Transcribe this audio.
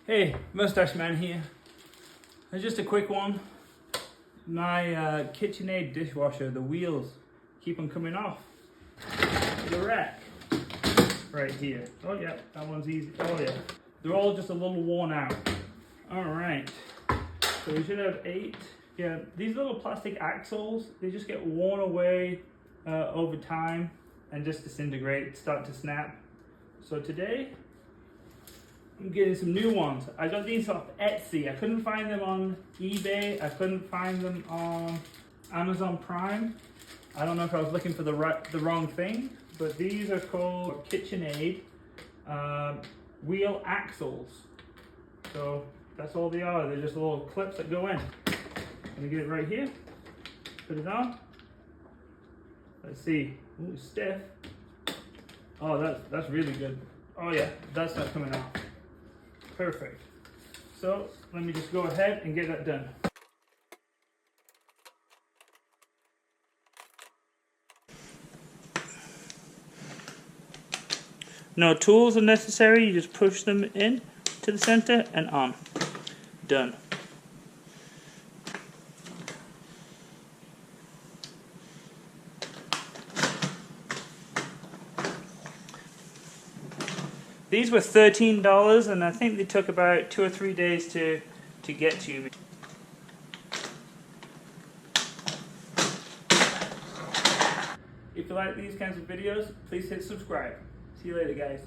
Hey, Mustache Man here. It's just a quick one. My KitchenAid dishwasher, the wheels keep on coming off the rack right here. Oh yeah, that one's easy. Oh yeah, they're all just a little worn out. All right, so we should have 8. Yeah, these little plastic axles, they just get worn away over time and just disintegrate, start to snap. So today, I'm getting some new ones. I got these off Etsy. I couldn't find them on eBay. I couldn't find them on Amazon Prime. I don't know if I was looking for the wrong thing, but these are called KitchenAid wheel axles. So that's all they are. They're just little clips that go in. Let me get it right here. Put it on. Let's see. Ooh, stiff. Oh, that's really good. Oh yeah, that's not coming off. Perfect. So let me just go ahead and get that done. No tools are necessary. You just push them in to the center and on. Done. These were $13 and I think they took about 2 or 3 days to get to me. If you like these kinds of videos, please hit subscribe. See you later, guys.